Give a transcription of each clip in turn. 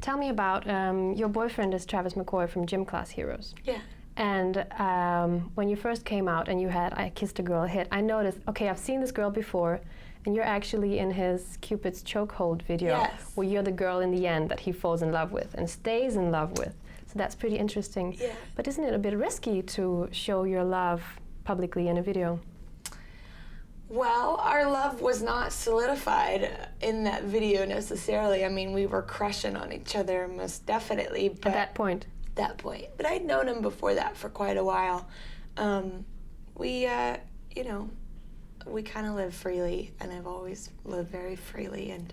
tell me about your boyfriend is Travis McCoy from Gym Class Heroes. Yeah. And when you first came out and you had I Kissed a Girl hit, I noticed, okay, I've seen this girl before, and you're actually in his Cupid's Chokehold video, Yes. where you're the girl in the end that he falls in love with and stays in love with. So that's pretty interesting. Yeah. But isn't it a bit risky to show your love publicly in a video? Well, our love was not solidified in that video necessarily. I mean, we were crushing on each other most definitely. But At that point? That point. But I'd known him before that for quite a while. We kind of live freely, and I've always lived very freely. And,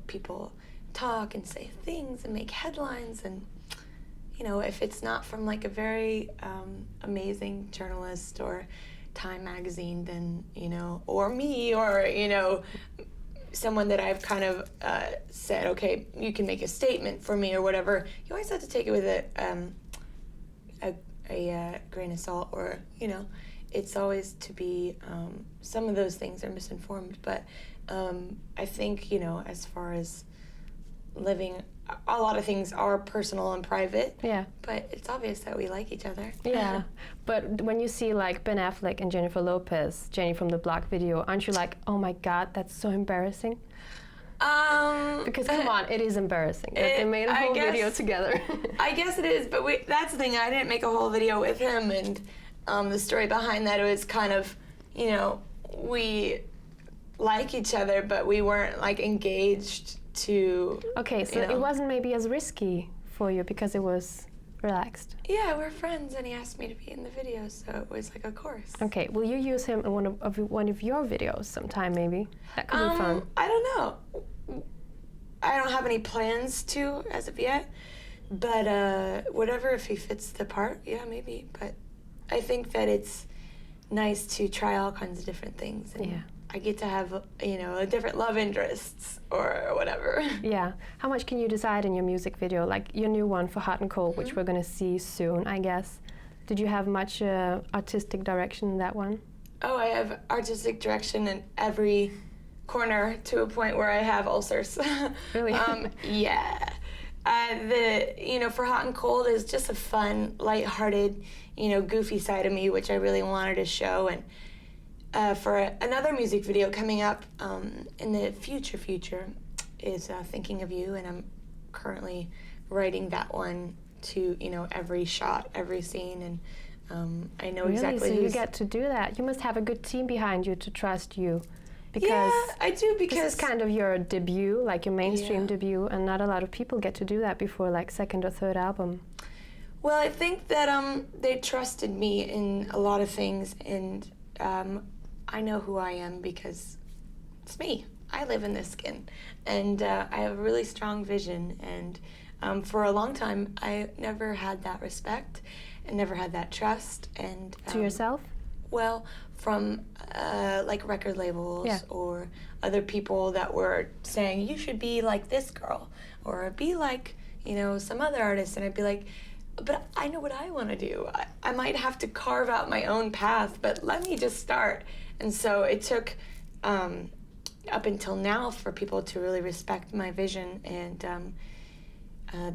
people talk and say things and make headlines. And, if it's not from like a very amazing journalist or Time magazine, then, or me, or, someone that I've kind of said, okay, you can make a statement for me or whatever, you always have to take it with a grain of salt, or, it's always to be, some of those things are misinformed, but I think, as far as living, a lot of things are personal and private. Yeah. But it's obvious that we like each other. Yeah. But when you see like Ben Affleck and Jennifer Lopez, Jenny from the Block video, aren't you like, oh my God, that's so embarrassing? Because come on, it is embarrassing that they made a whole video together. I guess it is, but that's the thing. I didn't make a whole video with him, and the story behind that was kind of, we like each other, but we weren't like engaged to. Okay, so it wasn't maybe as risky for you because it was relaxed. Yeah, we're friends, and he asked me to be in the video, so it was like, of course. Okay, will you use him in one of your videos sometime? Maybe that could be fun. I don't know. I don't have any plans to as of yet, but whatever, if he fits the part, yeah, maybe. But I think that it's nice to try all kinds of different things. And yeah. I get to have, a different love interests or whatever. Yeah. How much can you decide in your music video? Like your new one for Hot and Cold, which we're going to see soon, I guess. Did you have much artistic direction in that one? Oh, I have artistic direction in every corner to a point where I have ulcers. Really? Yeah. For Hot and Cold is just a fun, lighthearted, goofy side of me, which I really wanted to show. And for another music video coming up in the future is Thinking of You, and I'm currently writing that one to, every shot, every scene, and I know exactly. So you get to do that. You must have a good team behind you to trust you. Because yeah, I do, because this is kind of your debut, like your mainstream debut, and not a lot of people get to do that before like second or third album. Well, I think that they trusted me in a lot of things, and I know who I am because it's me. I live in this skin, and I have a really strong vision, and for a long time I never had that respect and never had that trust. And to yourself? Well, from like record labels or other people that were saying, you should be like this girl, or be like, some other artist, and I'd be like, but I know what I want to do. I might have to carve out my own path, but let me just start. And so it took up until now for people to really respect my vision, and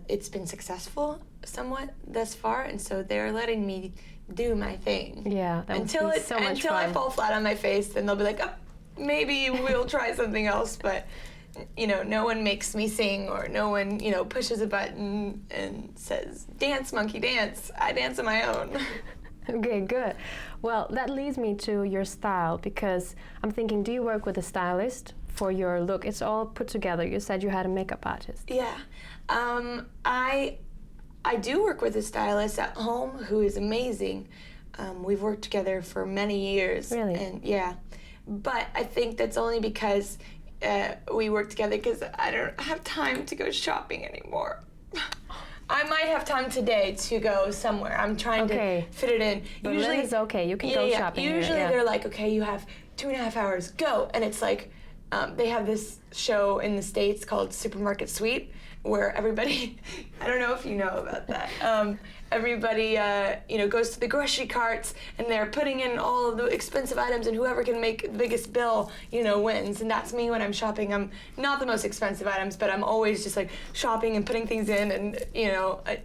it's been successful somewhat thus far, and so they're letting me do my thing. Yeah, that until would be so much fun. I fall flat on my face, then they'll be like, oh, maybe we'll try something else, but no one makes me sing, or no one, pushes a button and says, dance, monkey, dance. I dance on my own. Okay, good. Well, that leads me to your style, because I'm thinking, do you work with a stylist for your look? It's all put together. You said you had a makeup artist. Yeah. I do work with a stylist at home who is amazing. We've worked together for many years. Really? And yeah. But I think that's only because we work together because I don't have time to go shopping anymore. I might have time today to go somewhere. I'm trying to fit it in. But usually it's okay. You can go shopping. Usually they're like, okay, you have 2.5 hours, go. And it's like, they have this show in the States called Supermarket Sweep, where everybody, I don't know if you know about that, everybody, goes to the grocery carts and they're putting in all of the expensive items, and whoever can make the biggest bill, wins. And that's me when I'm shopping. I'm not the most expensive items, but I'm always just like shopping and putting things in and,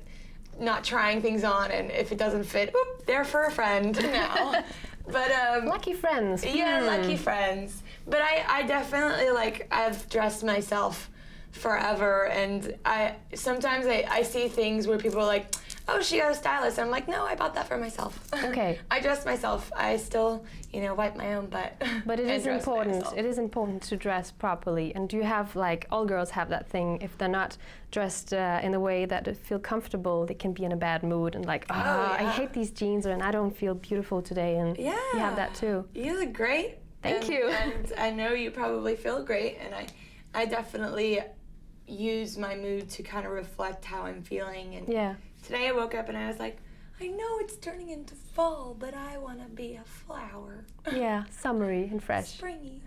not trying things on, and if it doesn't fit, oop, they're for a friend now. But lucky friends. Yeah, lucky friends. But I definitely, I've dressed myself forever, and sometimes I see things where people are like, oh, she got a stylist, and I'm like, no, I bought that for myself. Okay. I dress myself. I still, wipe my own butt. But it is important. It is important to dress properly. And do you have, all girls have that thing, if they're not dressed in a way that they feel comfortable, they can be in a bad mood and I hate these jeans, and I don't feel beautiful today. And you have that too. You look great. Thank you. And I know you probably feel great, and I definitely use my mood to kind of reflect how I'm feeling. And today I woke up and I was like, I know it's turning into fall, but I want to be a flower. Yeah, summery and fresh. Springy.